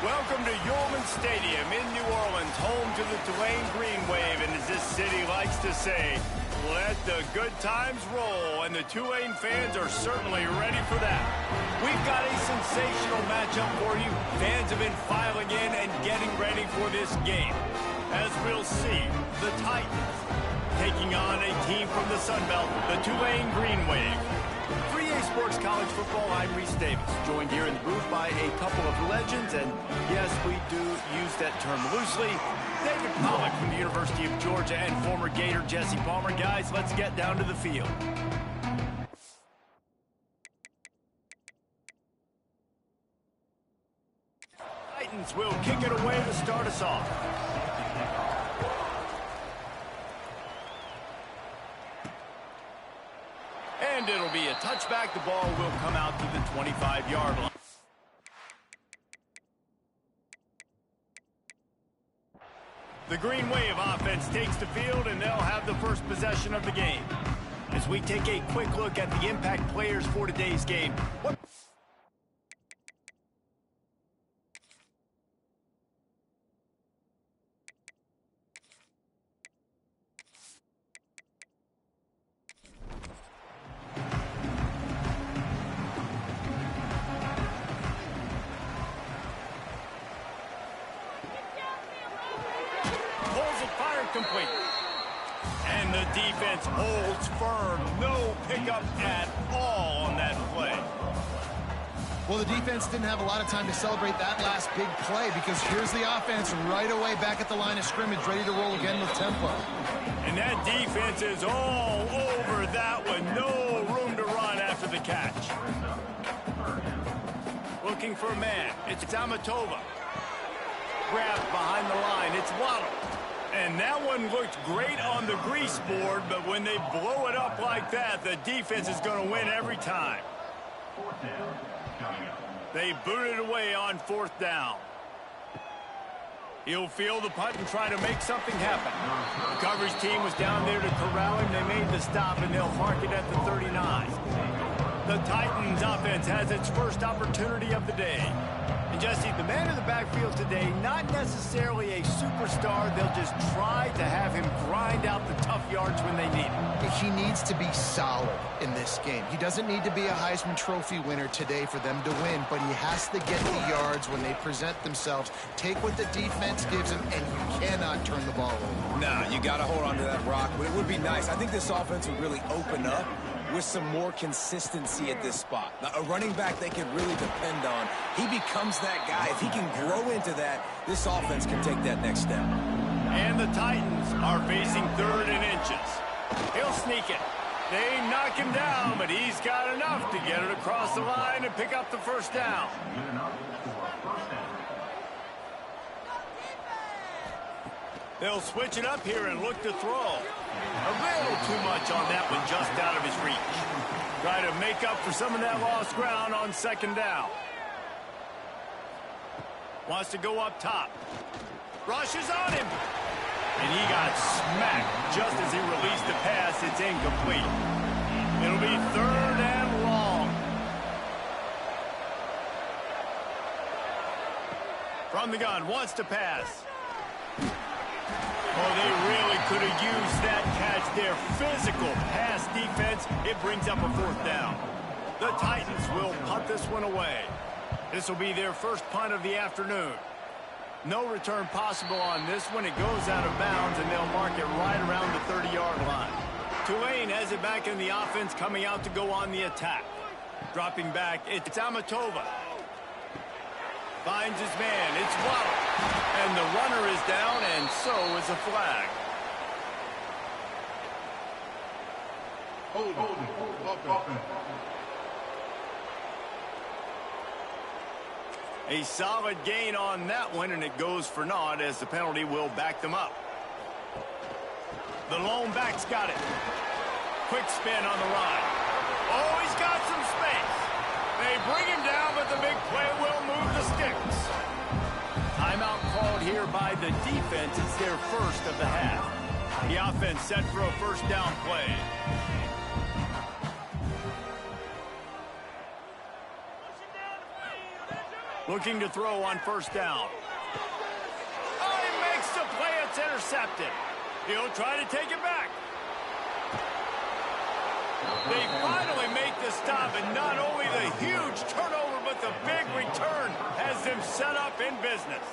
Welcome to Yulman Stadium in New Orleans, home to the Tulane Green Wave, and as this city likes to say, let the good times roll, and the Tulane fans are certainly ready for that. We've got a sensational matchup for you. Fans have been filing in and getting ready for this game. As we'll see, the Titans taking on a team from the Sun Belt, the Tulane Green Wave. 3A Sports College Football, I'm Reese Davis, joined here in the booth by a couple of legends, and yes, we do use that term loosely. David Pollack from the University of Georgia and former Gator Jesse Palmer. Guys, let's get down to the field. Titans will kick it away to start us off. And it'll be a touchback. The ball will come out to the 25-yard line. The Green Wave offense takes the field, and they'll have the first possession of the game. As we take a quick look at the impact players for today's game. Complete. And the defense holds firm. No pickup at all on that play. Well, the defense didn't have a lot of time to celebrate that last big play because here's the offense right away back at the line of scrimmage, ready to roll again with tempo. And that defense is all over that one. No room to run after the catch. Looking for a man. It's Amatova. Grabbed behind the line. It's Waddle. And that one looked great on the grease board, but when they blow it up like that, the defense is going to win every time. They boot it away on fourth down. He'll field the punt and try to make something happen. The coverage team was down there to corral him. They made the stop, and they'll mark it at the 39. The Titans offense has its first opportunity of the day. And Jesse, the man in the backfield today, not necessarily a superstar. They'll just try to have him grind out the tough yards when they need it. He needs to be solid in this game. He doesn't need to be a Heisman Trophy winner today for them to win, but he has to get the yards when they present themselves. Take what the defense gives him, and you cannot turn the ball over. Nah, you got to hold on to that rock, but it would be nice. I think this offense would really open up with some more consistency at this spot. Now, a running back they can really depend on. He becomes that guy. If he can grow into that, this offense can take that next step. And the Titans are facing 3rd and inches. He'll sneak it. They knock him down, but he's got enough to get it across the line and pick up the first down. They'll switch it up here and look to throw. A little too much on that one, just out of his reach. Try to make up for some of that lost ground on 2nd down. Wants to go up top. Rushes on him. And he got smacked just as he released the pass. It's incomplete. It'll be 3rd and long. From the gun, wants to pass. Oh, they really could have used that catch there. Physical pass defense. It brings up a 4th down. The Titans will punt this one away. This will be their first punt of the afternoon. No return possible on this one. It goes out of bounds, and they'll mark it right around the 30-yard line. Tulane has it back in the offense, coming out to go on the attack. Dropping back, it's Amatova. Finds his man. It's Waddle. And the runner is down, and so is a flag. A solid gain on that one, and it goes for naught as the penalty will back them up. The lone back's got it. Quick spin on the run. Oh, he's got some space. They bring him down, but the big play will move the sticks. Timeout called here by the defense. It's their first of the half. The offense set for a first down play. Looking to throw on first down. Oh, he makes the play. It's intercepted. He'll try to take it back. They finally make the stop, and not only the huge turnover, but the big return has them set up in business.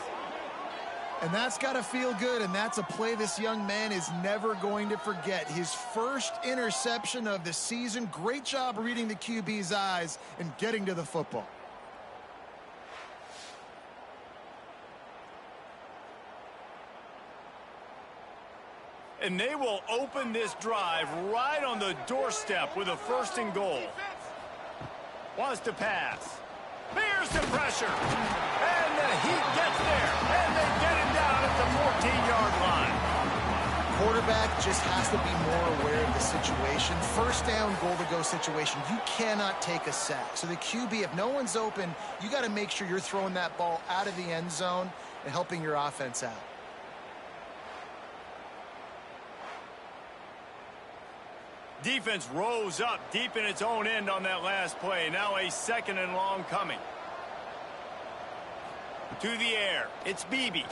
And that's got to feel good, and that's a play this young man is never going to forget. His first interception of the season. Great job reading the QB's eyes and getting to the football. And they will open this drive right on the doorstep with a 1st and goal. Wants to pass. Here's the pressure. And the heat gets there. And they get him down at the 14-yard line. Quarterback just has to be more aware of the situation. First down, goal-to-go situation. You cannot take a sack. So the QB, if no one's open, you got to make sure you're throwing that ball out of the end zone and helping your offense out. Defense rose up deep in its own end on that last play. Now a 2nd and long coming. To the air. It's Beebe.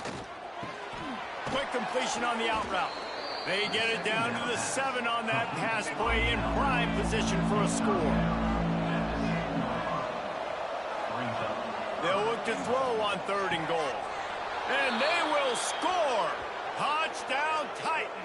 Quick completion on the out route. They get it down to the 7 on that pass play in prime position for a score. They'll look to throw on 3rd and goal. And they will score. Touchdown Titans.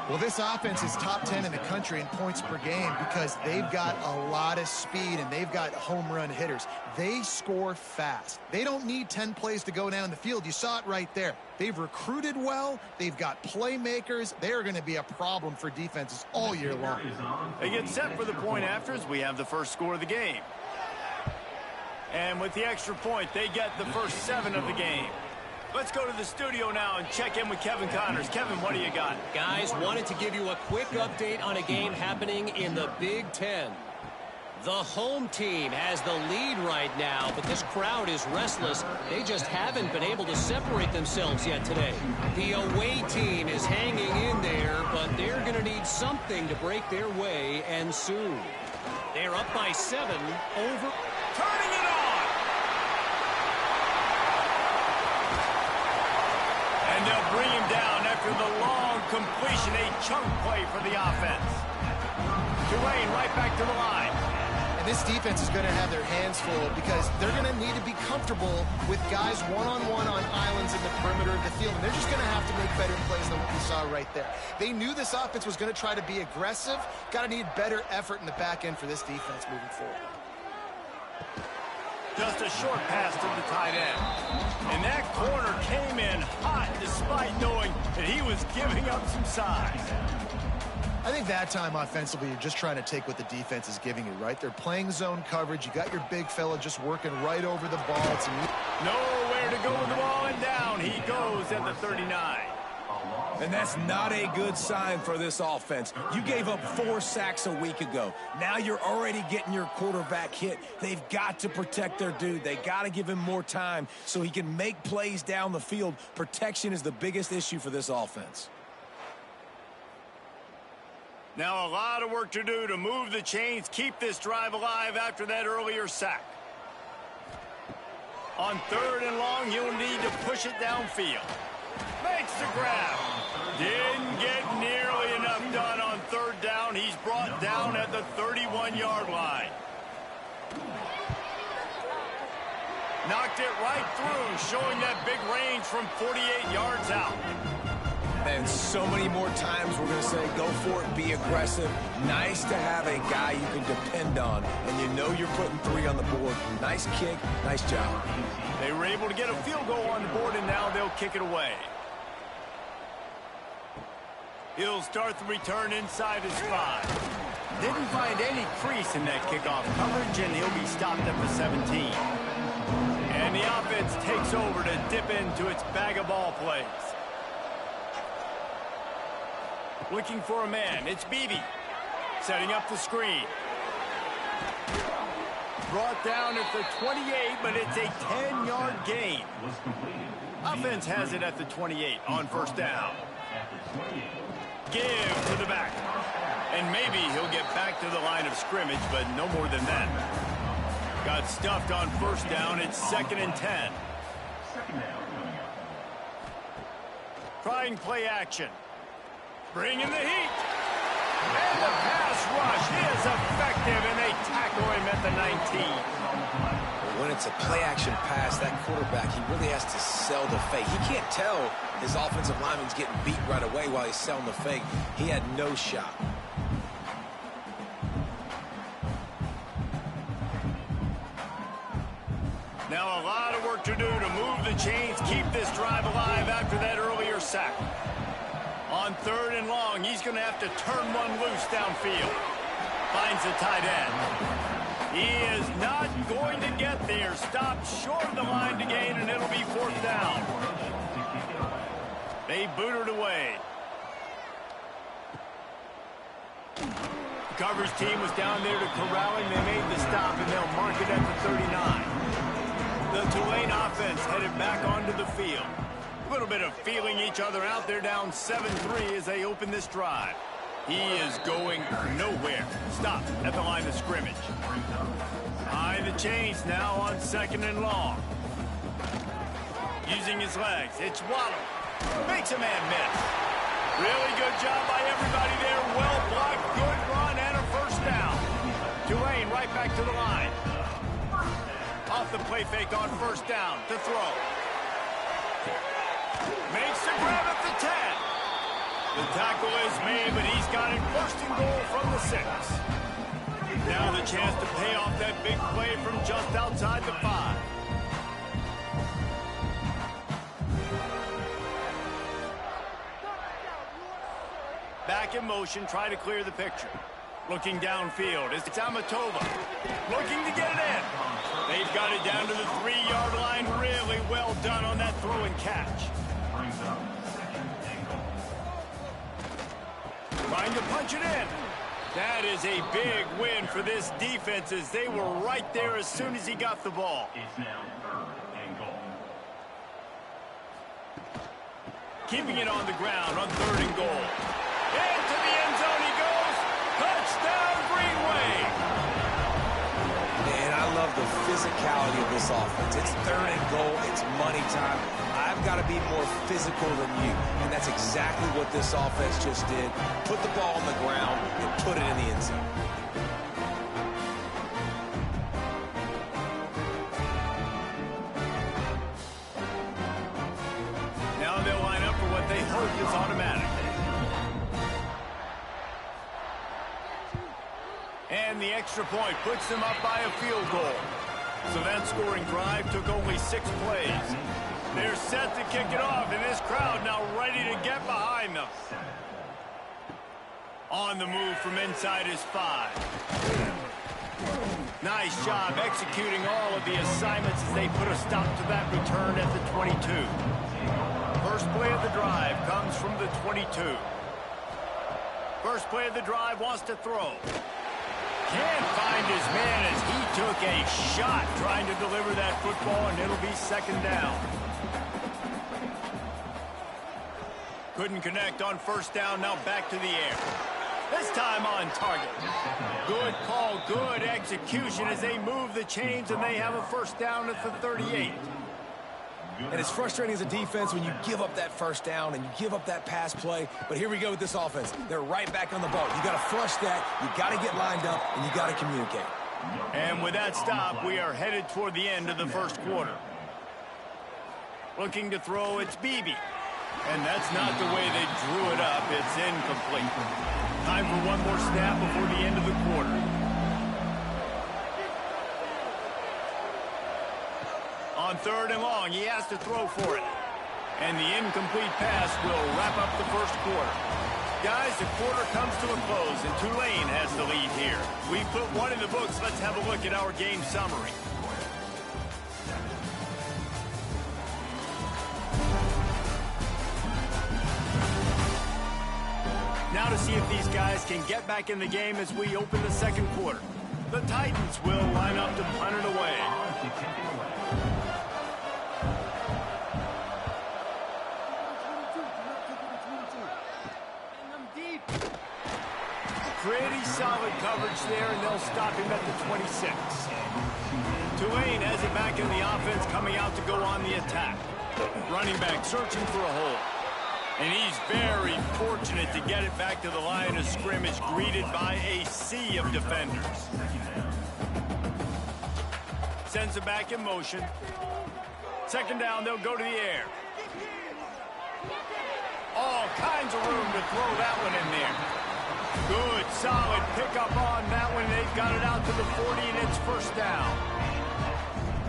Well, this offense is top 10 in the country in points per game because they've got a lot of speed and they've got home run hitters. They score fast. They don't need 10 plays to go down the field. You saw it right there. They've recruited well. They've got playmakers. They are going to be a problem for defenses all year long. They get set for the point after as we have the first score of the game. And with the extra point, they get the first 7 of the game. Let's go to the studio now and check in with Kevin Connors. Kevin, what do you got? Guys, wanted to give you a quick update on a game happening in the Big Ten. The home team has the lead right now, but this crowd is restless. They just haven't been able to separate themselves yet today. The away team is hanging in there, but they're going to need something to break their way, and soon. They're up by 7 over. Turning it on! And they'll bring him down after the long completion, a chunk play for the offense. Tulane right back to the line. And this defense is going to have their hands full because they're going to need to be comfortable with guys one-on-one on islands in the perimeter of the field. And they're just going to have to make better plays than what we saw right there. They knew this offense was going to try to be aggressive. Got to need better effort in the back end for this defense moving forward. Just a short pass to the tight end. And that corner came in hot despite knowing that he was giving up some size. I think that time offensively, you're just trying to take what the defense is giving you, right? They're playing zone coverage. You got your big fella just working right over the ball. It's nowhere to go with the ball, and down he goes at the 39. And that's not a good sign for this offense. You gave up 4 sacks a week ago. Now you're already getting your quarterback hit. They've got to protect their dude. They got to give him more time so he can make plays down the field. Protection is the biggest issue for this offense. Now a lot of work to do to move the chains, keep this drive alive after that earlier sack. On 3rd and long, you'll need to push it downfield. Makes the grab. Didn't get nearly enough done on 3rd down. He's brought down at the 31-yard line. Knocked it right through, showing that big range from 48 yards out. And so many more times we're going to say, go for it, be aggressive. Nice to have a guy you can depend on, and you know you're putting 3 on the board. Nice kick, nice job. They were able to get a field goal on the board, and now they'll kick it away. He'll start the return inside his 5. Didn't find any crease in that kickoff coverage, and he'll be stopped at the 17. And the offense takes over to dip into its bag of ball plays. Looking for a man. It's Beebe. Setting up the screen. Brought down at the 28, but it's a 10-yard gain. Offense has it at the 28 on 1st down. Give to the back. And maybe he'll get back to the line of scrimmage, but no more than that. Got stuffed on first down. It's 2nd and 10. Trying play action. Bringing the heat. And the pass rush is effective, and they tackle him at the 19. When it's a play-action pass, that quarterback, he really has to sell the fake. He can't tell his offensive lineman's getting beat right away while he's selling the fake. He had no shot. Now a lot of work to do to move the chains, keep this drive alive after that earlier sack. On 3rd and long, he's going to have to turn one loose downfield. Finds the tight end. He is not going to get there. Stopped short of the line to gain, and it'll be 4th down. They boot it away. Coverage team was down there to corral him. They made the stop, and they'll mark it at the 39. The Tulane offense headed back onto the field. A little bit of feeling each other out there, down 7-3 as they open this drive. He is going nowhere. Stop at the line of scrimmage. Behind the chains now on 2nd and long. Using his legs. It's Waddle. Makes a man miss. Really good job by everybody there. Well blocked. Good run and a first down. Tulane right back to the line. Off the play fake on first down to throw. Makes the grab at the 10. The tackle is made, but he's got it 1st and goal from the 6. Now the chance to pay off that big play from just outside the 5. Back in motion, try to clear the picture. Looking downfield, it's Amatova. Looking to get it in. They've got it down to the 3-yard line. Really well done on that throw and catch. Trying to punch it in. That is a big win for this defense as they were right there as soon as he got the ball. Keeping it on the ground on 3rd and goal. Into the end zone he goes. Touchdown, Green Wave. Man, I love the physicality of this offense. It's 3rd and goal. It's money time. I've got to be more physical than you. And that's exactly what this offense just did. Put the ball on the ground and put it in the end zone. Now they'll line up for what they hope is automatic. And the extra point puts them up by a field goal. So that scoring drive took only 6 plays. They're set to kick it off, and this crowd now ready to get behind them. On the move from inside his 5. Nice job executing all of the assignments as they put a stop to that return at the 22. First play of the drive comes from the 22. First play of the drive wants to throw. Can't find his man as he took a shot trying to deliver that football, and it'll be 2nd down. Couldn't connect on first down, now back to the air. This time on target. Good call, good execution as they move the chains, and they have a first down at the 38. And it's frustrating as a defense when you give up that first down and you give up that pass play. But here we go with this offense. They're right back on the ball. You got to flush that, you got to get lined up, and you got to communicate. And with that stop, we are headed toward the end of the first quarter. Looking to throw, it's Beebe. And that's not the way they drew it up. It's incomplete. Time for one more snap before the end of the quarter. On 3rd and long, he has to throw for it. And the incomplete pass will wrap up the first quarter. Guys, the quarter comes to a close, and Tulane has the lead here. We put one in the books. Let's have a look at our game summary. Now to see if these guys can get back in the game as we open the second quarter. The Titans will line up to punt it away. pretty solid coverage there, and they'll stop him at the 26. Tulane has it back in the offense, coming out to go on the attack. Running back searching for a hole. And he's very fortunate to get it back to the line of scrimmage, greeted by a sea of defenders. Sends it back in motion. Second down, they'll go to the air. All kinds of room to throw that one in there. Good, solid pickup on that one. They've got it out to the 40, and it's first down.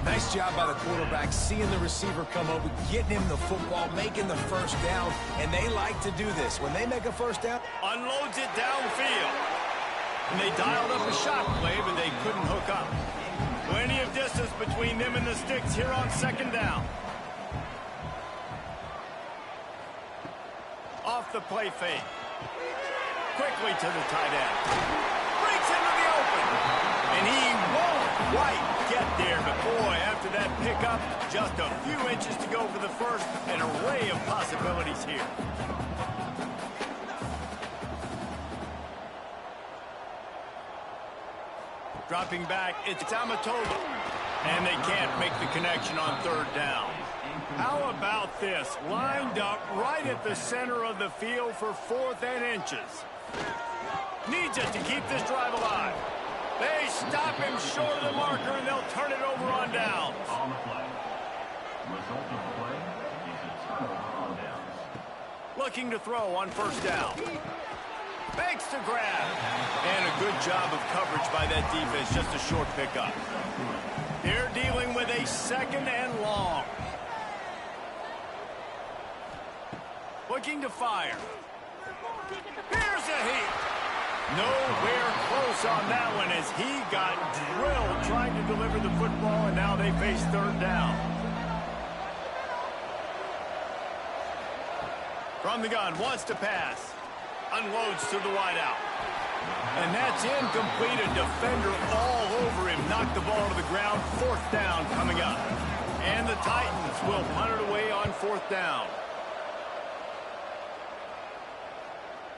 Nice job by the quarterback, seeing the receiver come over, getting him the football, making the first down, and they like to do this. When they make a first down, unloads it downfield. And they dialed up a shot play, but they couldn't hook up. Plenty of distance between them and the sticks here on second down. Off the play fake. Quickly to the tight end. Breaks into the open. And he won't quite get there. But boy, after that pickup, just a few inches to go for the first. An array of possibilities here. Dropping back, it's Amatola. And they can't make the connection on third down. How about this? Lined up right at the center of the field for 4th and inches. Needs it to keep this drive alive. They stop him short of the marker, and they'll turn it over on downs. On the play. Result of the play is a turnover on downs. Looking to throw on first down. Fakes to grab. And a good job of coverage by that defense. Just a short pickup. They're dealing with a second and long. Looking to fire. Here's a heat. Nowhere close on that one as he got drilled trying to deliver the football, and now they face third down. From the gun, wants to pass. Unloads to the wideout. And that's incomplete. A defender all over him. Knocked the ball to the ground. 4th down coming up. And the Titans will punt it away on 4th down.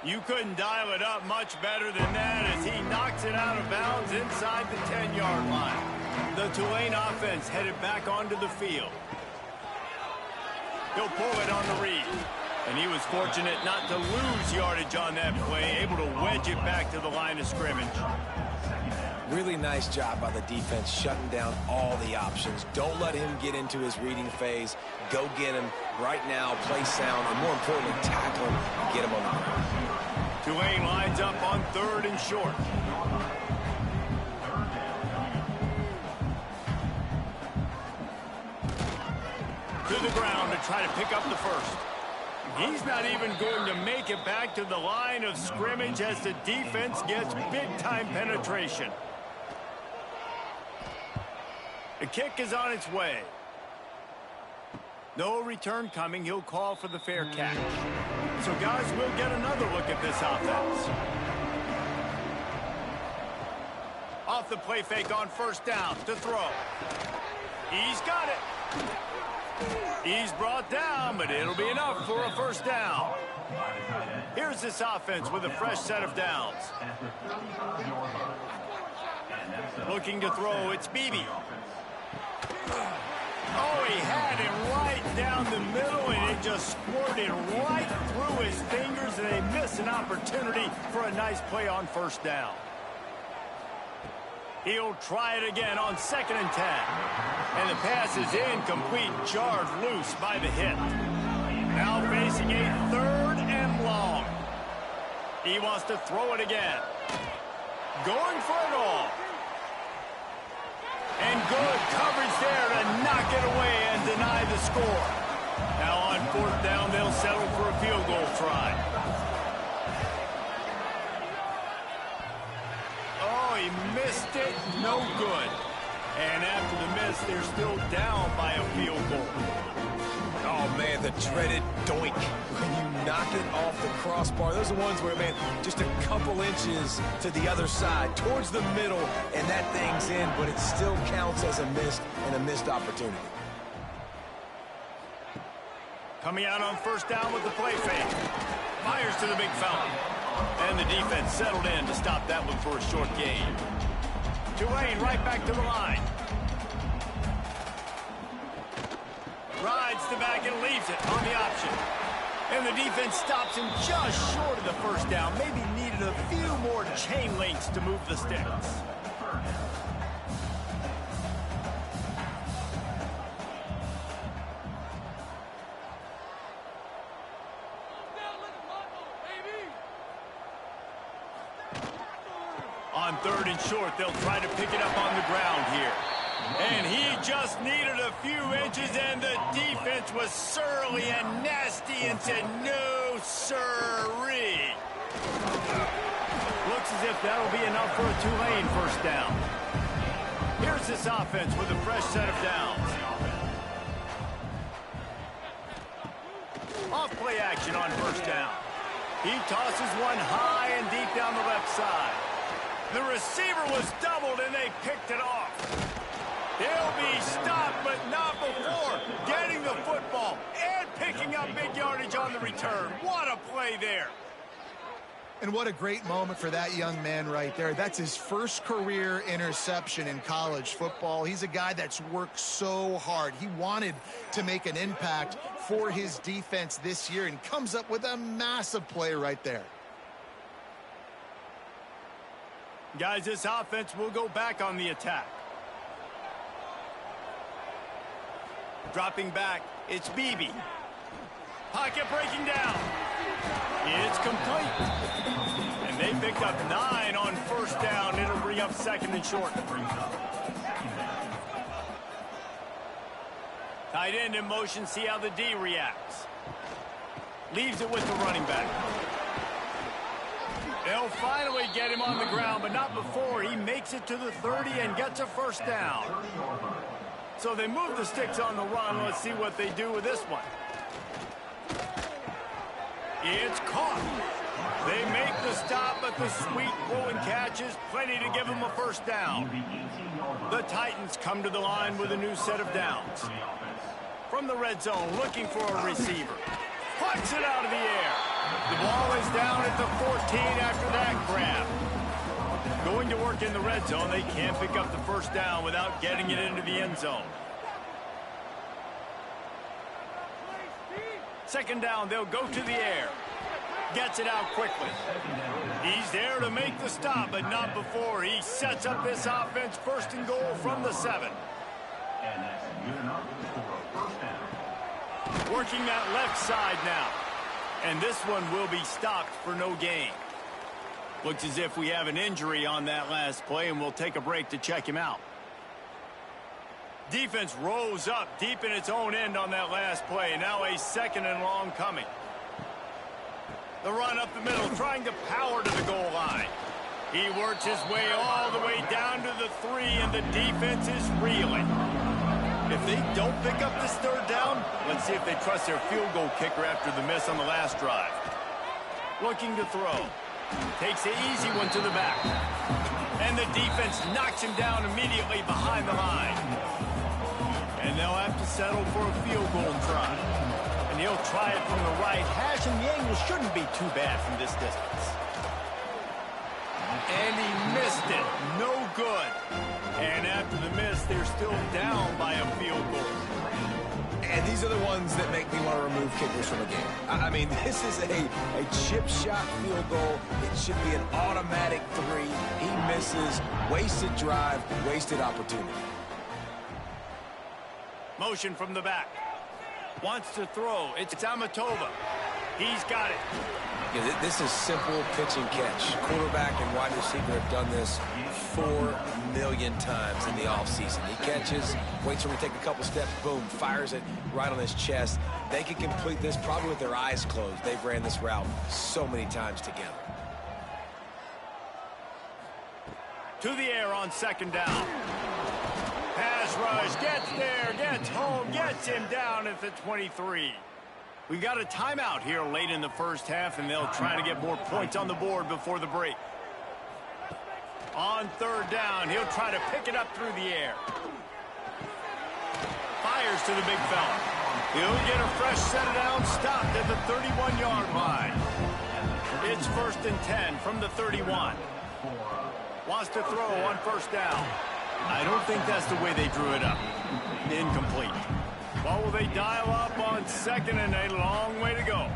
You couldn't dial it up much better than that as he knocks it out of bounds inside the 10-yard line. The Tulane offense headed back onto the field. He'll pull it on the read. And he was fortunate not to lose yardage on that play, able to wedge it back to the line of scrimmage. really nice job by the defense shutting down all the options. Don't let him get into his reading phase. Go get him right now, play sound, and more importantly, tackle him and get him on the ground. Tulane lines up on 3rd and short. To the ground to try to pick up the first. He's not even going to make it back to the line of scrimmage as the defense gets big-time penetration. The kick is on its way. No return coming. He'll call for the fair catch. So, guys, we'll get another look at this offense. Off the play fake on 1st down to throw. He's got it. He's brought down, but it'll be enough for a 1st down. Here's this offense with a fresh set of downs. Looking to throw, it's Beebe. Oh, he had it right down the middle, and it just squirted right through his fingers, and they miss an opportunity for a nice play on 1st down. He'll try it again on 2nd and 10. And the pass is incomplete, jarred loose by the hit. Now facing a 3rd and long. He wants to throw it again. Going for it all. And good coverage there to knock it away and deny the score. Now on 4th down, they'll settle for a field goal try. Oh, he missed it. No good. And after the miss, they're still down by a field goal. Oh, man, the dreaded doink. When you knock it off the crossbar, those are the ones where, man, just a couple inches to the other side, towards the middle, and that thing's in, but it still counts as a missed opportunity. Coming out on 1st down with the play fake. Fires to the big fountain. And the defense settled in to stop that one for a short gain. Tulane right back to the line. Rides the back and leaves it on the option. And the defense stops him just short of the first down. Maybe needed a few more chain links to move the sticks. On 3rd and short, they'll try to pick it up on the ground here. And he just needed a few inches, and the defense was surly and nasty and said, no, sirree. Looks as if that'll be enough for a Tulane first down. Here's this offense with a fresh set of downs. Off play action on first down. He tosses one high and deep down the left side. The receiver was doubled, and they picked it off. They'll be stopped, but not before getting the football and picking up big yardage on the return. What a play there. And what a great moment for that young man right there. That's his first career interception in college football. He's a guy that's worked so hard. He wanted to make an impact for his defense this year and comes up with a massive play right there. Guys, this offense will go back on the attack. Dropping back, it's Beebe. Pocket breaking down. It's complete. And they picked up 9 on first down. It'll bring up 2nd and short. Tight end in motion, see how the D reacts. Leaves it with the running back. They'll finally get him on the ground, but not before he makes it to the 30 and gets a first down. So they move the sticks on the run. Let's see what they do with this one. It's caught. They make the stop, but the sweet throwing catch is plenty to give them a first down. The Titans come to the line with a new set of downs. From the red zone, looking for a receiver. Plucks it out of the air. The ball is down at the 14 after that grab. Going to work in the red zone, they can't pick up the first down without getting it into the end zone. 2nd down, they'll go to the air. Gets it out quickly. He's there to make the stop, but not before. He sets up this offense 1st and goal from the 7. And that's good enough for a first down. Working that left side now. And this one will be stopped for no gain. Looks as if we have an injury on that last play, and we'll take a break to check him out. Defense rose up deep in its own end on that last play. Now a 2nd and long coming. The run up the middle, trying to power to the goal line. He works his way all the way down to the 3, and the defense is reeling. If they don't pick up this 3rd down, let's see if they trust their field goal kicker after the miss on the last drive. Looking to throw. Takes the easy one to the back. And the defense knocks him down immediately behind the line. And they'll have to settle for a field goal try. And he'll try it from the right hash, and the angle shouldn't be too bad from this distance. And he missed it. No good. And after the miss, they're still down by a field goal. And these are the ones that make me want to remove kickers from a game. I mean, this is a chip shot field goal. It should be an automatic 3. He misses. Wasted drive, wasted opportunity. Motion from the back. Wants to throw. It's Amatova. He's got it. Yeah, this is simple pitch and catch. Quarterback and wide receiver have done this 4 million times in the offseason. He catches, waits for him to take a couple steps, boom, fires it right on his chest. They can complete this probably with their eyes closed. They've ran this route so many times together. To the air on 2nd down. Pass rush, gets there, gets home, gets him down at the 23. We got a timeout here late in the first half, and they'll try to get more points on the board before the break. On 3rd down, he'll try to pick it up through the air. Fires to the big fella. He'll get a fresh set of downs, stopped at the 31-yard line. It's 1st and 10 from the 31. Wants to throw on first down. I don't think that's the way they drew it up. Incomplete. Well, will they dial up on 2nd and a long way to go?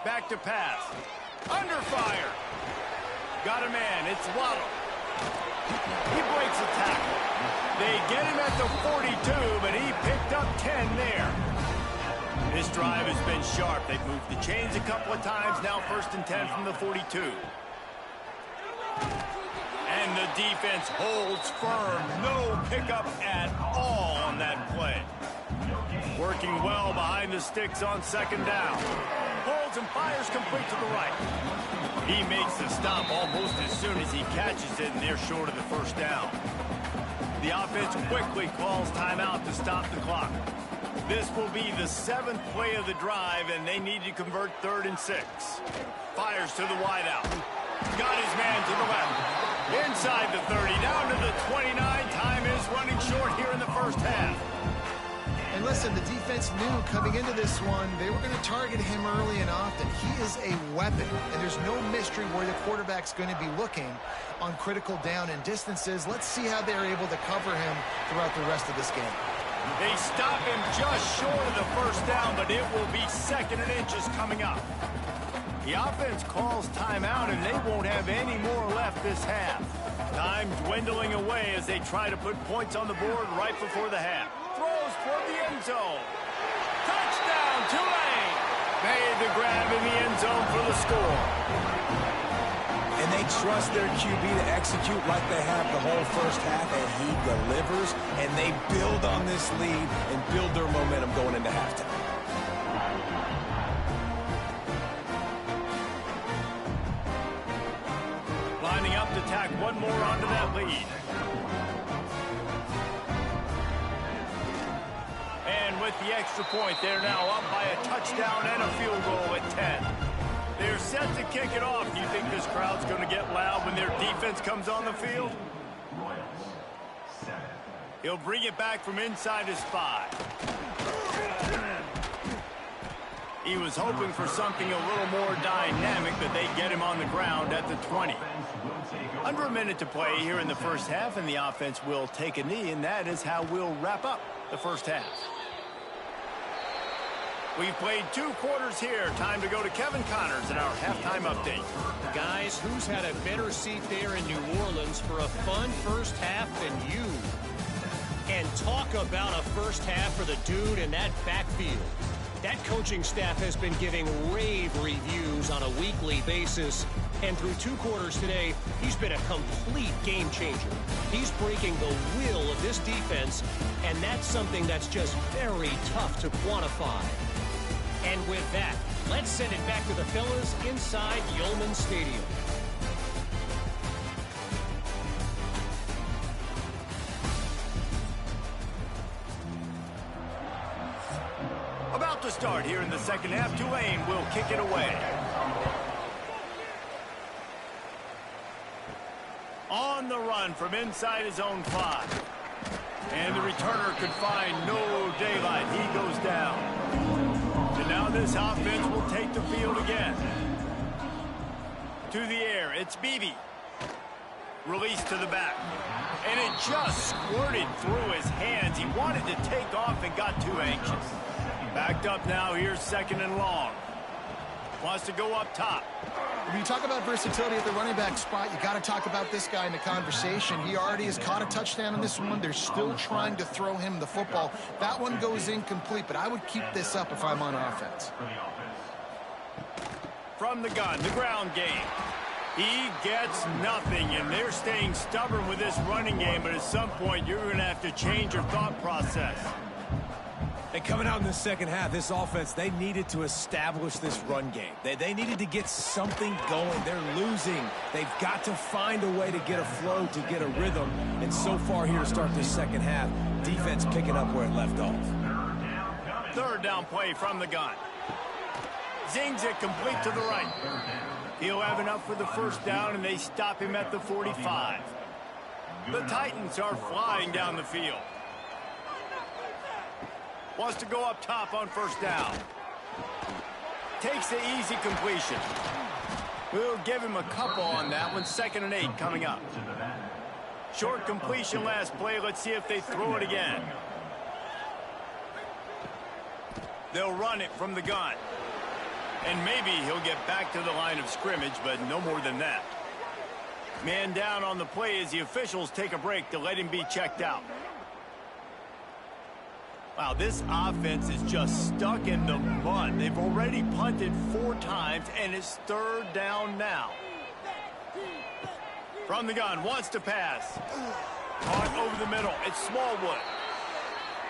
Back to pass. Under fire. Got a man. It's Waddle. He breaks a tackle. They get him at the 42, but he picked up 10 there. This drive has been sharp. They've moved the chains a couple of times. Now 1st and 10 from the 42. And the defense holds firm. No pickup at all on that play. Working well behind the sticks on 2nd down. Pulls and fires complete to the right. He makes the stop almost as soon as he catches it, and they're short of the 1st down. The offense quickly calls timeout to stop the clock. This will be the 7th play of the drive, and they need to convert 3rd and 6. Fires to the wideout. Got his man to the left. Inside the 30, down to the 29. Time is running short here in the 1st half. And listen, the defense knew coming into this one, they were going to target him early and often. He is a weapon, and there's no mystery where the quarterback's going to be looking on critical down and distances. Let's see how they're able to cover him throughout the rest of this game. They stop him just short of the 1st down, but it will be 2nd and inches coming up. The offense calls timeout, and they won't have any more left this half. Time dwindling away as they try to put points on the board right before the half. Throws toward the end zone. Touchdown, Tulane! Made the grab in the end zone for the score. And they trust their QB to execute like they have the whole 1st half, and he delivers, and they build on this lead and build their momentum going into halftime. Lining up to tack one more onto that lead. And with the extra point, they're now up by a touchdown and a field goal at 10. They're set to kick it off. Do you think this crowd's going to get loud when their defense comes on the field? He'll bring it back from inside his 5. He was hoping for something a little more dynamic, but they get him on the ground at the 20. Under a minute to play here in the 1st half, and the offense will take a knee, and that is how we'll wrap up the 1st half. We've played 2 quarters here. Time to go to Kevin Connors in our halftime update. Guys, who's had a better seat there in New Orleans for a fun 1st half than you? And talk about a 1st half for the dude in that backfield. That coaching staff has been giving rave reviews on a weekly basis. And through 2 quarters today, he's been a complete game changer. He's breaking the will of this defense, and that's something that's just very tough to quantify. And with that, let's send it back to the fellas inside Yulman Stadium. About to start here in the 2nd half, Tulane will kick it away. On the run from inside his own 5. And the returner could find no daylight. He goes down. And now this offense will take the field again. To the air, it's Beebe. Released to the back. And it just squirted through his hands. He wanted to take off and got too anxious. Backed up now, here's 2nd and long. Wants to go up top. When you talk about versatility at the running back spot, you got to talk about this guy in the conversation. He already has caught a touchdown on this one. They're still trying to throw him the football. That one goes incomplete, but I would keep this up if I'm on offense. From the gun, the ground game. He gets nothing, and they're staying stubborn with this running game, but at some point, you're going to have to change your thought process. And coming out in the 2nd half, this offense, they needed to establish this run game. They needed to get something going. They're losing. They've got to find a way to get a flow, to get a rhythm. And so far here to start this 2nd half, defense picking up where it left off. 3rd down play from the gun. Zings it complete to the right. He'll have enough for the 1st down, and they stop him at the 45. The Titans are flying down the field. Wants to go up top on 1st down. takes the easy completion. We'll give him a couple on that one. 2nd and 8 coming up. Short completion last play. Let's see if they throw it again. They'll run it from the gun. And maybe he'll get back to the line of scrimmage, but no more than that. Man down on the play as the officials take a break to let him be checked out. Wow, this offense is just stuck in the mud. They've already punted 4 times, and it's 3rd down now. From the gun, wants to pass. Caught over the middle. It's Smallwood.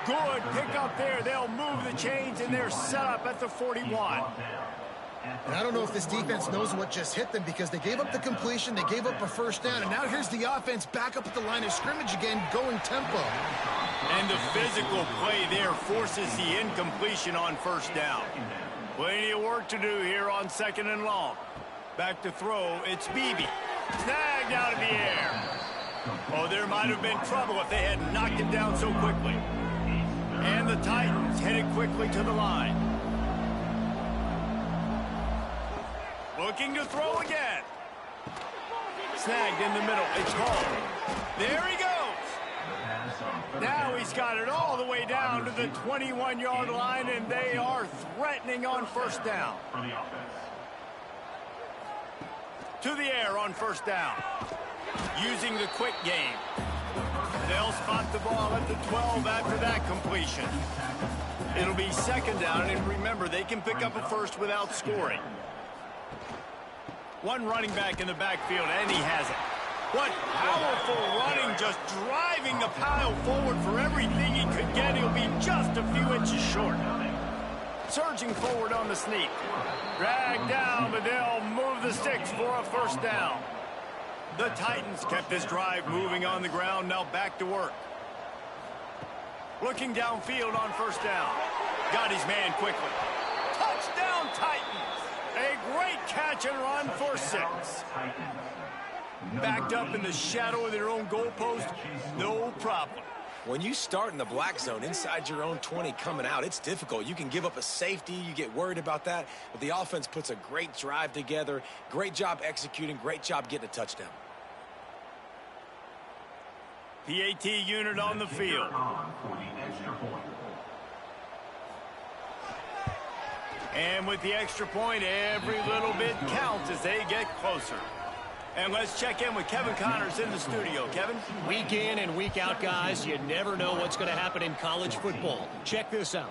Good pick up there. They'll move the chains, and they're set up at the 41. And I don't know if this defense knows what just hit them because they gave up the completion, they gave up a 1st down, and now here's the offense back up at the line of scrimmage again, going tempo. And the physical play there forces the incompletion on 1st down. Plenty of work to do here on 2nd and long. Back to throw, it's Beebe. Snagged out of the air. Oh, there might have been trouble if they had knocked him down so quickly. And the Titans headed quickly to the line. Looking to throw again. Snagged in the middle. It's Hall. There he goes. Now he's got it all the way down to the 21-yard line, and they are threatening on 1st down. To the air on 1st down. Using the quick game. They'll spot the ball at the 12 after that completion. It'll be 2nd down, and remember, they can pick up a 1st without scoring. One running back in the backfield, and he has it. What powerful running, just driving the pile forward for everything he could get. He'll be just a few inches short. Surging forward on the sneak. Dragged down, but they'll move the sticks for a 1st down. The Titans kept this drive moving on the ground, now back to work. Looking downfield on 1st down. Got his man quickly. Touchdown, Titans! A great catch and run for 6. Backed up in the shadow of their own goalpost, no problem. When you start in the black zone inside your own 20 coming out, it's difficult. You can give up a safety. You get worried about that. But the offense puts a great drive together. Great job executing. Great job getting a touchdown. PAT unit on the field. And with the extra point, every little bit counts as they get closer. And let's check in with Kevin Connors in the studio. Kevin? Week in and week out, guys, you never know what's going to happen in college football. Check this out.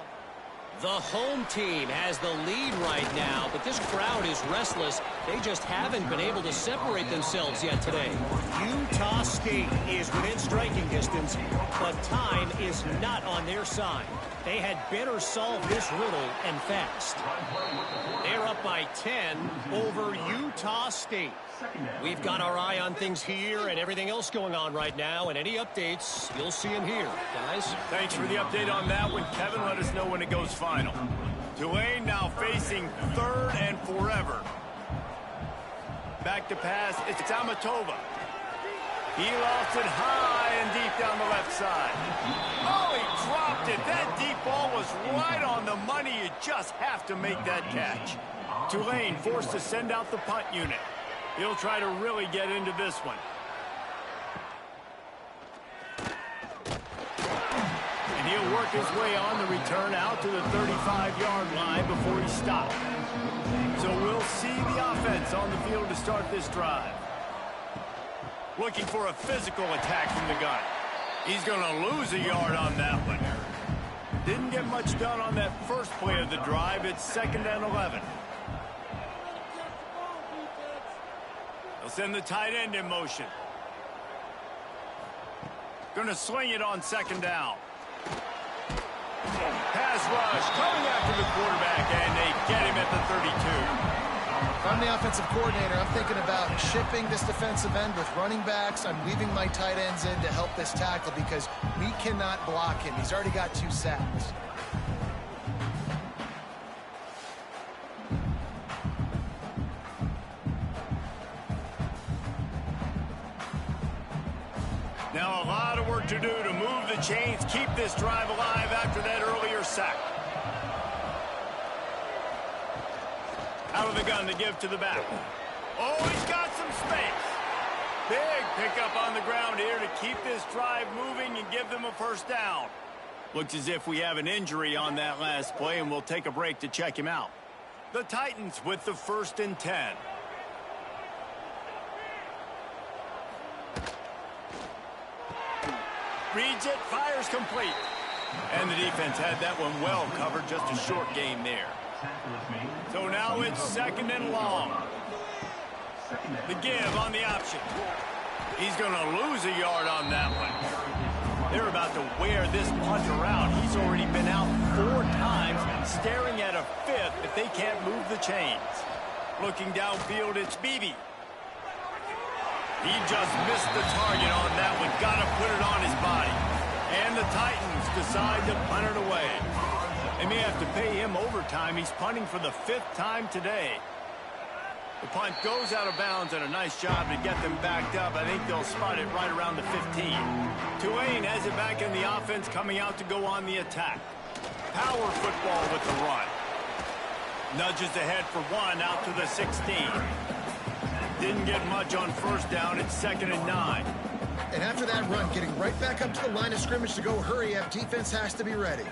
The home team has the lead right now, but this crowd is restless. They just haven't been able to separate themselves yet today. Utah State is within striking distance, but time is not on their side. They had better solve this riddle and fast. They're up by 10 over Utah State. We've got our eye on things here and everything else going on right now, and any updates, you'll see them here, guys. Thanks for the update on that one, Kevin. Let us know when it goes final. Tulane now facing 3rd and forever. Back to pass, it's Tamatova. He lost it high and deep down the left side. Oh, he dropped it. That deep ball was right on the money. You just have to make that catch. Tulane forced to send out the punt unit. He'll try to really get into this one. And he'll work his way on the return out to the 35-yard line before he stopped. So we'll see the offense on the field to start this drive. Looking for a physical attack from the gun. He's going to lose a yard on that one. Didn't get much done on that first play of the drive. It's 2nd and 11. They'll send the tight end in motion. Going to sling it on 2nd down. Pass rush coming after the quarterback, and they get him at the 32. If I'm the offensive coordinator, I'm thinking about shipping this defensive end with running backs. I'm leaving my tight ends in to help this tackle because we cannot block him. He's already got 2 sacks. Now a lot of work to do to move the chains, keep this drive alive after that earlier sack. Out of the gun to give to the back. Oh, he's got some space. Big pickup on the ground here to keep this drive moving and give them a first down. Looks as if we have an injury on that last play, and we'll take a break to check him out. The Titans with the 1st and 10. Reads it, fires complete. And the defense had that one well covered, just a short gain there. So now it's 2nd and long. The give on the option. He's going to lose a yard on that one. They're about to wear this punter out. He's already been out 4 times, staring at a 5th if they can't move the chains. Looking downfield, it's Beebe. He just missed the target on that one. Got to put it on his body. And the Titans decide to punt it away. They may have to pay him overtime. He's punting for the 5th time today. The punt goes out of bounds, and a nice job to get them backed up. I think they'll spot it right around the 15. Tulane has it back in the offense, coming out to go on the attack. Power football with the run. Nudges ahead for 1 out to the 16. Didn't get much on first down. It's 2nd and 9. And after that run, getting right back up to the line of scrimmage to go hurry up, defense has to be ready.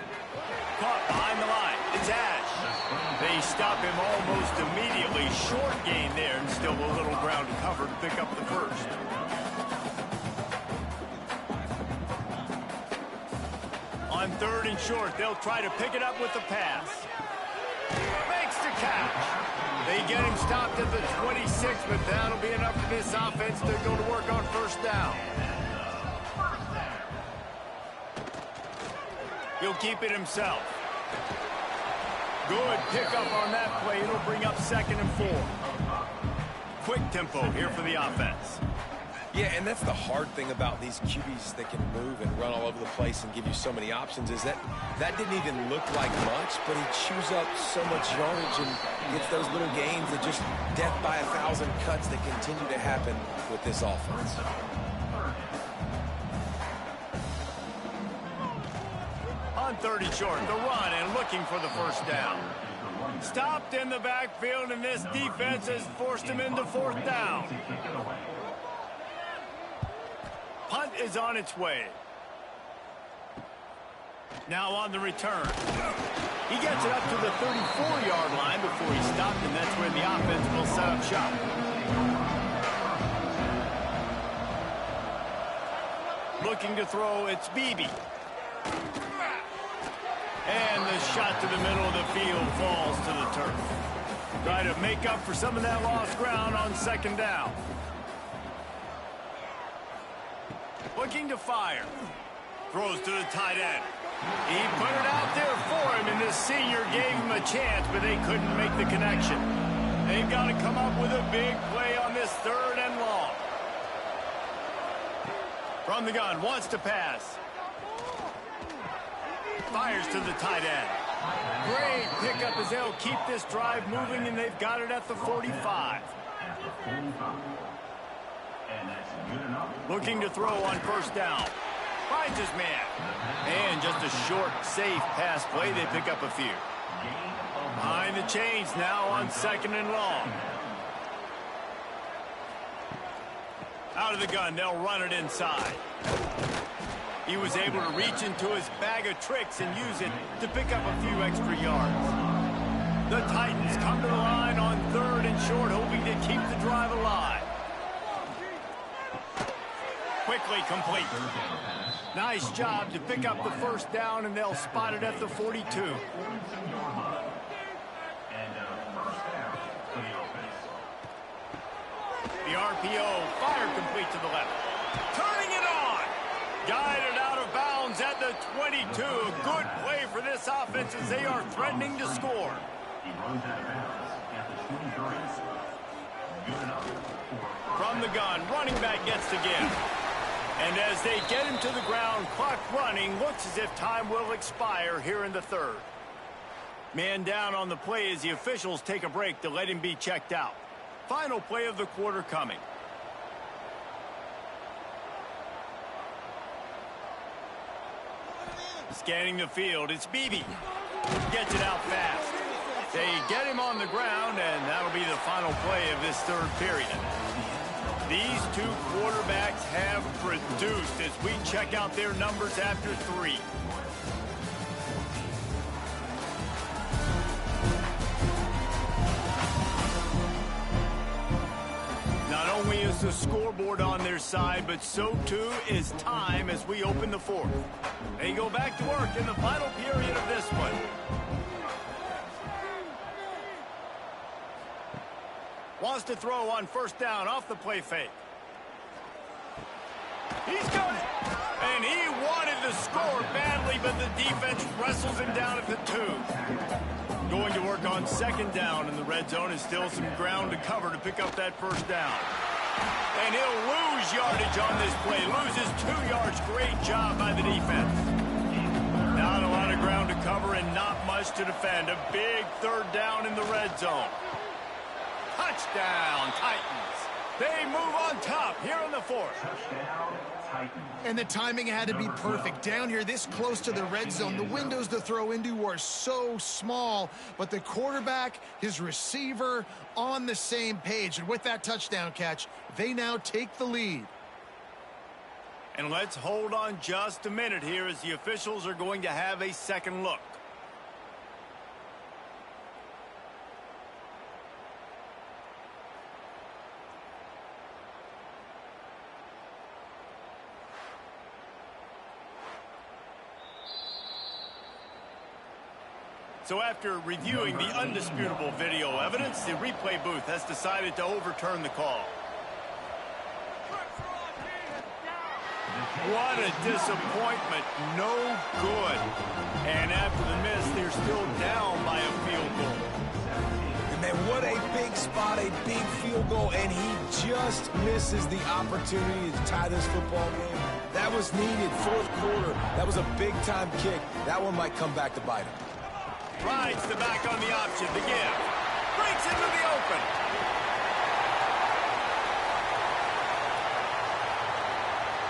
Caught behind the line. It's Ash. They stop him almost immediately. Short gain there, and still a little ground to cover to pick up the 1st. On 3rd and short, they'll try to pick it up with the pass. Makes the catch. They get him stopped at the 26, but that'll be enough for this offense to go to work on first down. He'll keep it himself. Good pickup on that play. It'll bring up 2nd and 4. Quick tempo here for the offense. Yeah, and that's the hard thing about these QBs that can move and run all over the place and give you so many options is that didn't even look like much, but he chews up so much yardage and gets those little gains that just death by 1,000 cuts that continue to happen with this offense. On 30 short, the run and looking for the first down. Stopped in the backfield, and this defense has forced him into 4th down. Punt is on its way. Now on the return. He gets it up to the 34-yard line before he stopped, and that's where the offense will set up shop. Looking to throw, it's Beebe. And the shot to the middle of the field falls to the turf. Try to make up for some of that lost ground on 2nd down. Looking to fire. Throws to the tight end. He put it out there for him, and this senior gave him a chance, but they couldn't make the connection. They've got to come up with a big play on this 3rd and long. From the gun, wants to pass. Fires to the tight end. Great pickup as they'll keep this drive moving, and they've got it at the 45. Looking to throw on first down. Finds his man. And just a short, safe pass play. They pick up a few. Behind the chains now on 2nd and long. Out of the gun, they'll run it inside. He was able to reach into his bag of tricks and use it to pick up a few extra yards. The Titans come to the line on 3rd and short, hoping to keep the drive alive. Quickly complete. Nice job to pick up the first down, and they'll spot it at the 42. The RPO, fire complete to the left. Turning it on. Guided out of bounds at the 22. A good play for this offense as they are threatening to score. From the gun, running back gets the give. And as they get him to the ground, clock running, looks as if time will expire here in the 3rd. Man down on the play as the officials take a break to let him be checked out. Final play of the quarter coming. Scanning the field, it's Beebe. Gets it out fast. They get him on the ground, and that'll be the final play of this third period. These two quarterbacks have produced as we check out their numbers after 3. Not only is the scoreboard on their side, but so too is time as we open the fourth. They go back to work in the final period of this one. Wants to throw on first down off the play fake. He's got it. And he wanted to score badly, but the defense wrestles him down at the 2. Going to work on second down in the red zone, and still some ground to cover to pick up that first down. And he'll lose yardage on this play. Loses 2 yards. Great job by the defense. Not a lot of ground to cover and not much to defend. A big third down in the red zone. Touchdown, Titans. They move on top here in the fourth. Touchdown, Titans. And the timing had to be perfect. Down here this close to the red zone, the windows to throw into are so small, but the quarterback, his receiver, on the same page. And with that touchdown catch, they now take the lead. And let's hold on just a minute here as the officials are going to have a second look. So after reviewing the undisputable video evidence, the replay booth has decided to overturn the call. What a disappointment. No good. And after the miss, they're still down by a field goal. And man, what a big spot, a big field goal, and he just misses the opportunity to tie this football game. That was needed, fourth quarter. That was a big-time kick. That one might come back to bite him. Rides the back on the option, the give. Breaks into the open.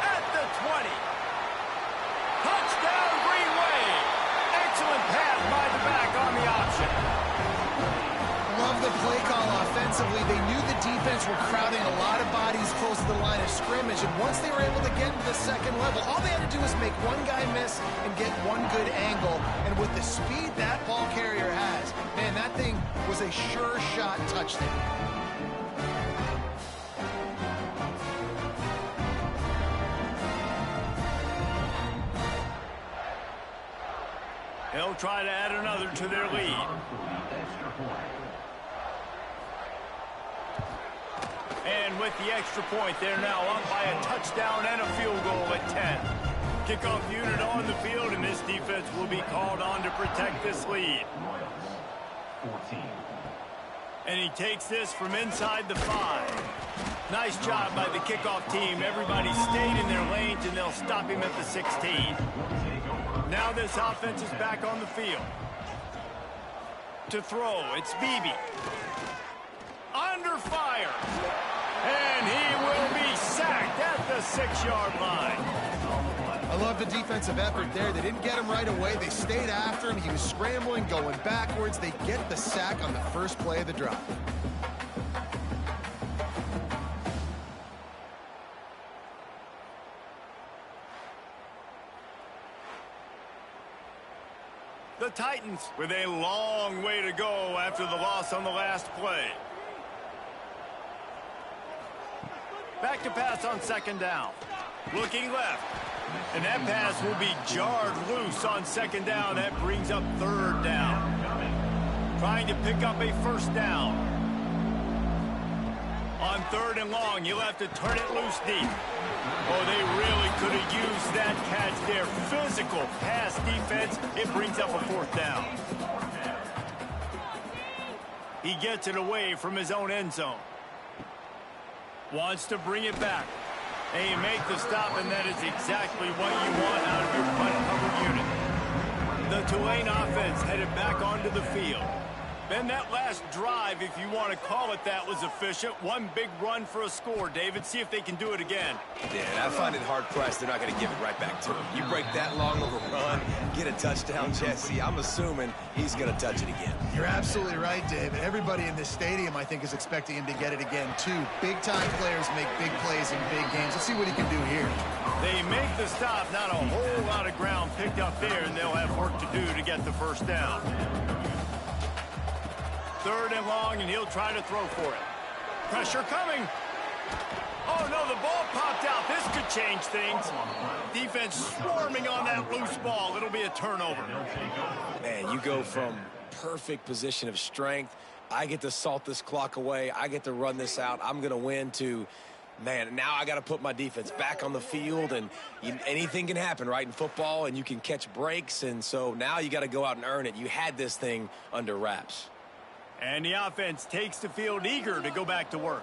At the 20. Touchdown, Green Wave. Excellent pass by the back on the option. Love the play call offensively. They knew the defense were crowding a lot of bodies close to the line of scrimmage, and once they were able to get to the second level, all they had to do was make one guy miss and get one good angle. And with the speed that ball carrier has, man, that thing was a sure shot touchdown. They'll try to add another to their lead. And with the extra point, they're now up by a touchdown and a field goal at 10. Kickoff unit on the field, and this defense will be called on to protect this lead. 14. And he takes this from inside the 5. Nice job by the kickoff team. Everybody stayed in their lanes, and they'll stop him at the 16. Now this offense is back on the field. To throw, it's Beebe. Under fire. And he will be sacked at the 6-yard line. I love the defensive effort there. They didn't get him right away. They stayed after him. He was scrambling, going backwards. They get the sack on the first play of the drive. The Titans with a long way to go after the loss on the last play. Back to pass on second down. Looking left. And that pass will be jarred loose on second down. That brings up third down. Trying to pick up a first down. On third and long, you'll have to turn it loose deep. Oh, they really could have used that catch there. Physical pass defense. It brings up a fourth down. He gets it away from his own end zone. Wants to bring it back. They make the stop, and that is exactly what you want out of your punt cover unit. The Tulane offense headed back onto the field. Then that last drive, if you want to call it that, was efficient. One big run for a score, David. See if they can do it again. Yeah, I find it hard-pressed. They're not going to give it right back to him. You break that long of a run, get a touchdown, Jesse, I'm assuming he's going to touch it again. You're absolutely right, David. Everybody in this stadium, I think, is expecting him to get it again, too. Big-time players make big plays in big games. Let's see what he can do here. They make the stop. Not a whole lot of ground picked up there, and they'll have work to do to get the first down. 3rd and long, and he'll try to throw for it. Pressure coming. Oh, no, the ball popped out. This could change things. Defense swarming on that loose ball. It'll be a turnover. Man, you go from perfect position of strength. I get to salt this clock away. I get to run this out. I'm going to win to, man, now I got to put my defense back on the field, and anything can happen, right, in football, and you can catch breaks, and so now you got to go out and earn it. You had this thing under wraps. And the offense takes the field eager to go back to work.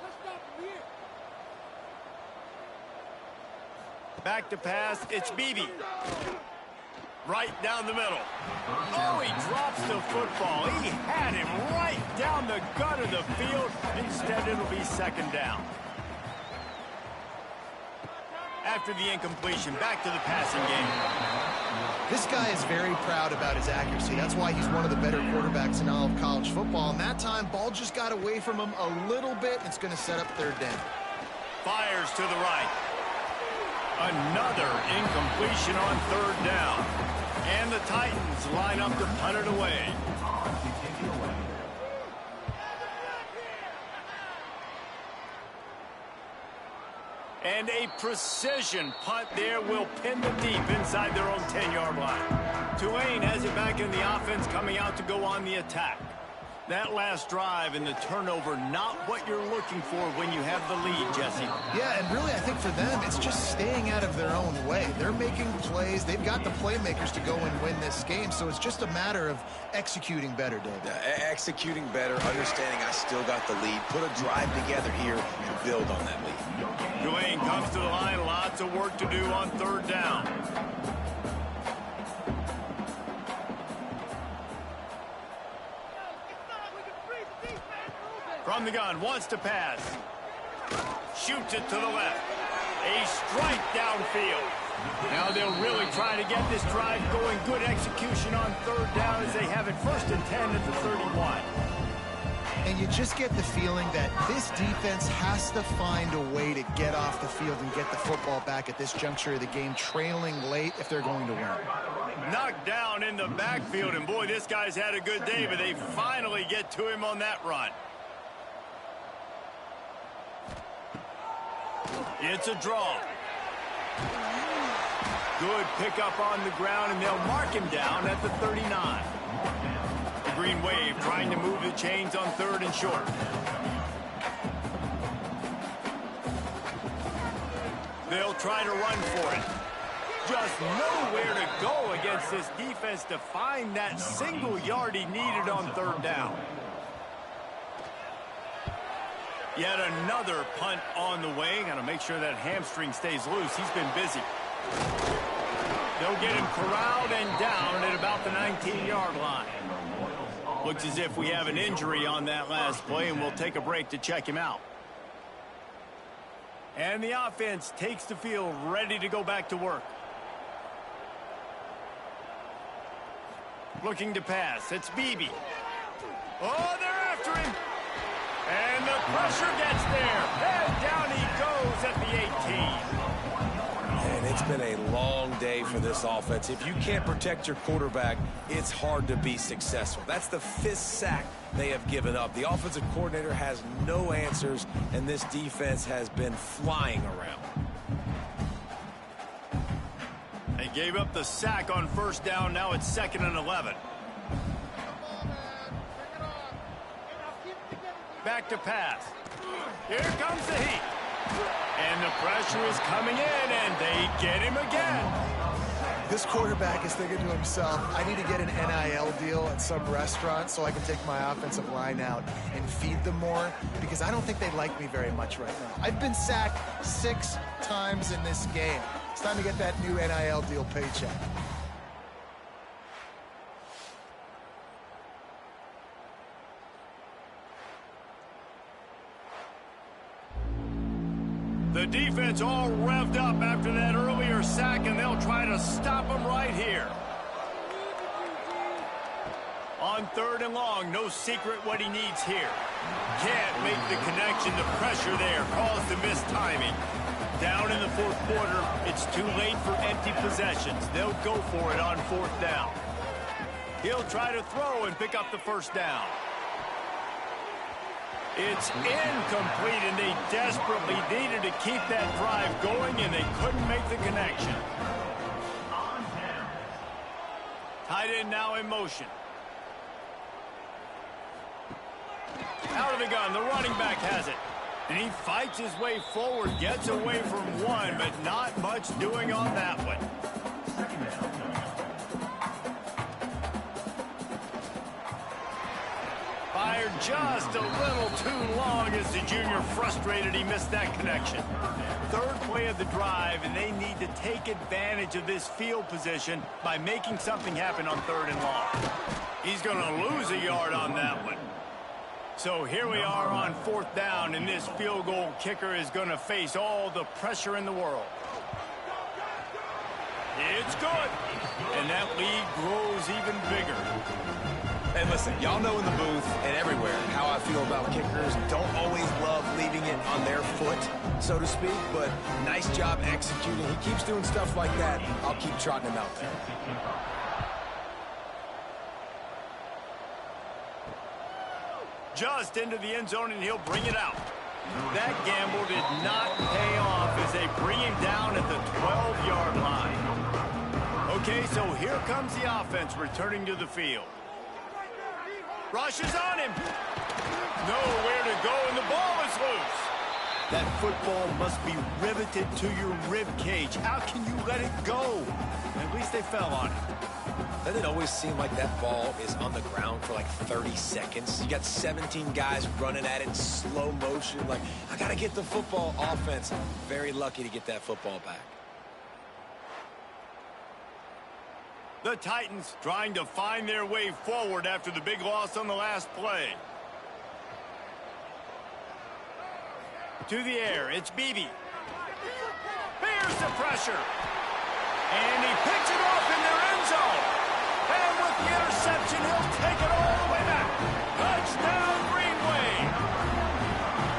Back to pass, it's Beebe. Right down the middle. Oh, he drops the football. He had him right down the gut of the field. Instead, it'll be 2nd down. After the incompletion, back to the passing game. This guy is very proud about his accuracy. That's why he's one of the better quarterbacks in all of college football. And that time, ball just got away from him a little bit. It's going to set up 3rd down. Fires to the right. Another incompletion on 3rd down. And the Titans line up to punt it away. And a precision punt there will pin them deep inside their own 10-yard line. Tulane has it back in the offense, coming out to go on the attack. That last drive and the turnover, not what you're looking for when you have the lead, Jesse. Yeah, and really, I think for them, it's just staying out of their own way. They're making plays. They've got the playmakers to go and win this game, so it's just a matter of executing better, David. Executing better, understanding I still got the lead. Put a drive together here and build on that lead. Tulane comes to the line. Lots of work to do on 3rd down. From the gun, wants to pass. Shoots it to the left. A strike downfield. Now they'll really try to get this drive going. Good execution on 3rd down as they have it 1st and 10 at the 31. And you just get the feeling that this defense has to find a way to get off the field and get the football back at this juncture of the game, trailing late if they're going to win. Knocked down in the backfield, and boy, this guy's had a good day, but they finally get to him on that run. It's a draw. Good pickup on the ground, and they'll mark him down at the 39. The Green Wave trying to move the chains on 3rd and short. They'll try to run for it. Just nowhere to go against this defense to find that single yard he needed on 3rd down. Yet another punt on the way. Got to make sure that hamstring stays loose. He's been busy. They'll get him corralled and down at about the 19-yard line. Looks as if we have an injury on that last play, and we'll take a break to check him out. And the offense takes the field, ready to go back to work. Looking to pass. It's Beebe. Oh, they're after him. And the pressure gets there. And down he goes at the 18. And it's been a long day for this offense. If you can't protect your quarterback, it's hard to be successful. That's the 5th sack they have given up. The offensive coordinator has no answers, and this defense has been flying around. They gave up the sack on 1st down. Now it's 2nd and 11. Back to pass. Here comes the heat. And the pressure is coming in, and they get him again. This quarterback is thinking to himself, I need to get an NIL deal at some restaurant so I can take my offensive line out and feed them more, because I don't think they like me very much right now. I've been sacked 6 times in this game. It's time to get that new NIL deal paycheck. The defense all revved up after that earlier sack, and they'll try to stop him right here. On 3rd and long, no secret what he needs here. Can't make the connection. The pressure there caused the missed timing. Down in the 4th quarter, it's too late for empty possessions. They'll go for it on 4th down. He'll try to throw and pick up the 1st down. It's incomplete, and they desperately needed to keep that drive going, and they couldn't make the connection. Tight end now in motion. Out of the gun, the running back has it. And he fights his way forward, gets away from one, but not much doing on that one. Fired just a little too long as the junior frustrated he missed that connection. 3rd play of the drive, and they need to take advantage of this field position by making something happen on 3rd and long. He's going to lose a yard on that one. So here we are on 4th down, and this field goal kicker is going to face all the pressure in the world. It's good, and that lead grows even bigger. And listen, y'all know in the booth and everywhere how I feel about kickers. Don't always love leaving it on their foot, so to speak, but nice job executing. He keeps doing stuff like that. I'll keep trotting him out there. Just into the end zone, and he'll bring it out. That gamble did not pay off as they bring him down at the 12-yard line. Okay, so here comes the offense returning to the field. Rushes on him. Nowhere to go, and the ball is loose. That football must be riveted to your rib cage. How can you let it go? At least they fell on it. Doesn't it always seem like that ball is on the ground for like 30 seconds? You got 17 guys running at it in slow motion. Like, I got to get the football. Offense, very lucky to get that football back. The Titans trying to find their way forward after the big loss on the last play. To the air, it's Beebe. Bears the pressure. And he picks it off in their end zone. And with the interception, he'll take it all the way back. Touchdown, Green Wave.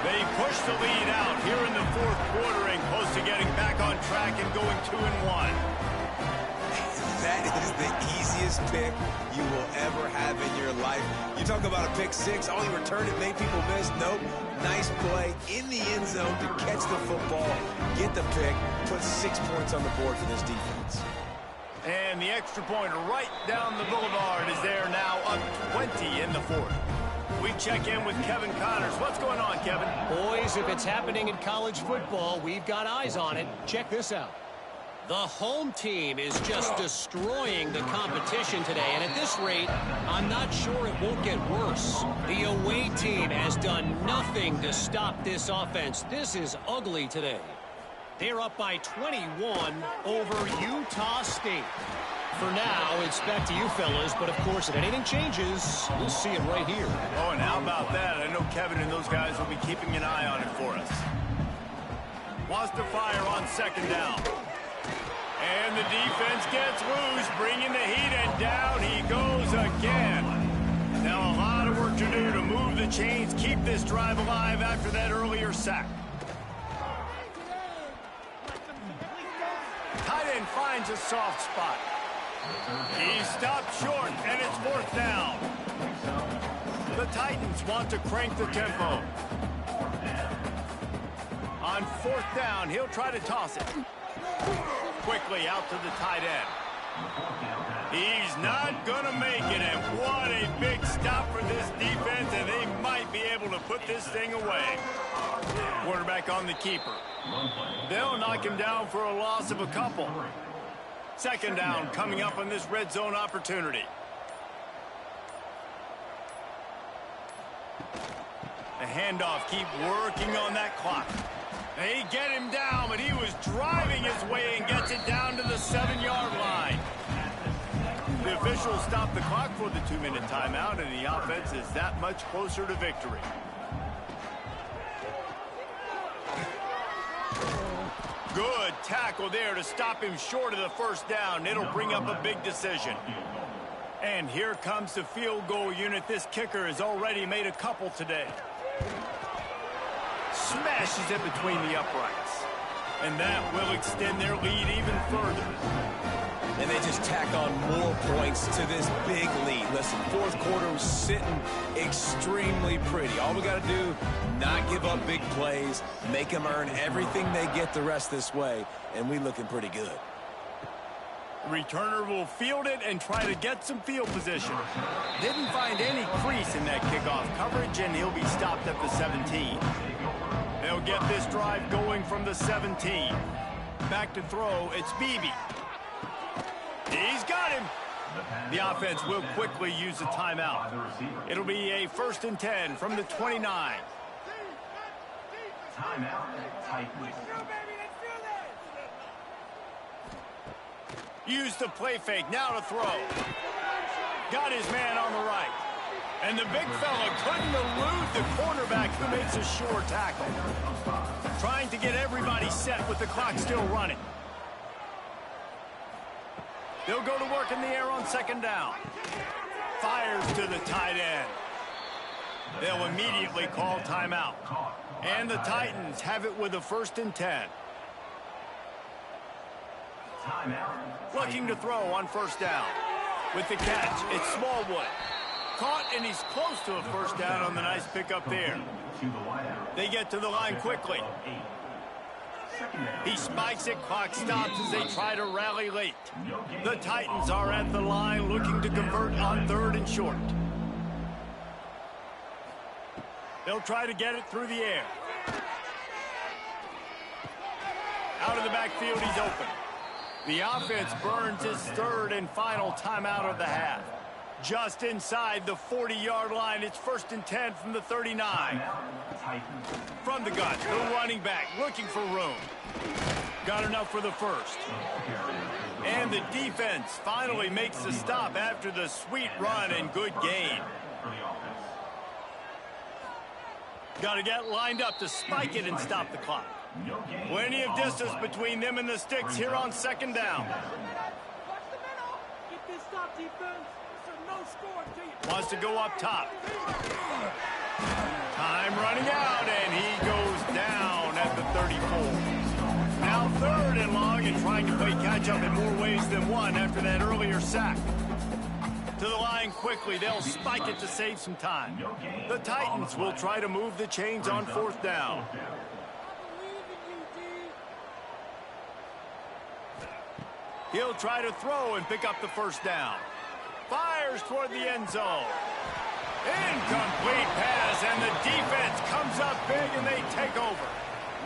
They push the lead out here in the 4th quarter and close to getting back on track and going 2-1. That is the easiest pick you will ever have in your life. You talk about a pick six, oh, he returned it, made people miss. Nope. Nice play in the end zone to catch the football, get the pick, put 6 points on the board for this defense. And the extra point right down the boulevard is there now, up 20 in the 4th. We check in with Kevin Connors. What's going on, Kevin? Boys, if it's happening in college football, we've got eyes on it. Check this out. The home team is just destroying the competition today, and at this rate, I'm not sure it won't get worse. The away team has done nothing to stop this offense. This is ugly today. They're up by 21 over Utah State. For now, it's back to you fellas, but of course, if anything changes, we'll see it right here. Oh, and how about that? I know Kevin and those guys will be keeping an eye on it for us. Wants to fire on 2nd down. And the defense gets loose, bringing the heat, and down he goes again. Now a lot of work to do to move the chains, keep this drive alive after that earlier sack. Tight end finds a soft spot. He stopped short, and it's 4th down. The Titans want to crank the tempo. On 4th down, he'll try to toss it. Quickly out to the tight end. He's not going to make it, and what a big stop for this defense, and they might be able to put this thing away. Quarterback on the keeper. They'll knock him down for a loss of a couple. 2nd down coming up on this red zone opportunity. The handoff, keep working on that clock. They get him down, but he was driving his way and gets it down to the 7-yard line. The officials stop the clock for the 2-minute timeout, and the offense is that much closer to victory. Good tackle there to stop him short of the first down. It'll bring up a big decision. And here comes the field goal unit. This kicker has already made a couple today. Smashes it between the uprights. And that will extend their lead even further. And they just tack on more points to this big lead. Listen, fourth quarter was sitting extremely pretty. All we got to do, not give up big plays, make them earn everything they get the rest this way, and we looking pretty good. Returner will field it and try to get some field position. Didn't find any crease in that kickoff coverage, and he'll be stopped at the 17. They'll get this drive going from the 17. Back to throw, it's Beebe. He's got him. The offense will quickly use a timeout. It'll be a 1st and 10 from the 29. Timeout, Titans. Use the play fake, now to throw. Got his man on the right. And the big fella couldn't elude the cornerback who makes a sure tackle. Trying to get everybody set with the clock still running. They'll go to work in the air on 2nd down. Fires to the tight end. They'll immediately call timeout. And the Titans have it with a 1st and 10. Looking to throw on 1st down. With the catch, it's Smallwood. Caught, and he's close to a 1st down on the nice pickup there. They get to the line quickly. He spikes it, clock stops as they try to rally late. The Titans are at the line looking to convert on 3rd and short. They'll try to get it through the air. Out of the backfield, he's open. The offense burns his 3rd and final timeout of the half. Just inside the 40-yard line, it's 1st and 10 from the 39. From the gun, the running back looking for room. Got enough for the 1st. And the defense finally makes the stop after the sweet run and good gain. Got to get lined up to spike it and stop the clock. Plenty of distance between them and the sticks here on 2nd down. Wants to go up top. Time running out, and he goes down at the 34. Now 3rd and long, and trying to play catch-up in more ways than one after that earlier sack. To the line quickly, they'll spike it to save some time. The Titans will try to move the chains on 4th down. He'll try to throw and pick up the 1st down. Fires toward the end zone. Incomplete pass, and the defense comes up big, and they take over.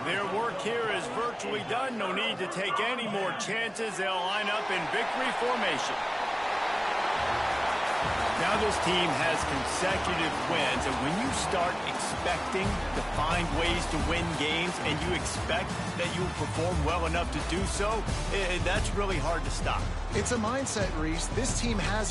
Their work here is virtually done. No need to take any more chances. They'll line up in victory formation. Now this team has consecutive wins, and when you start expecting to find ways to win games and you expect that you'll perform well enough to do so, that's really hard to stop. It's a mindset, Reese. This team has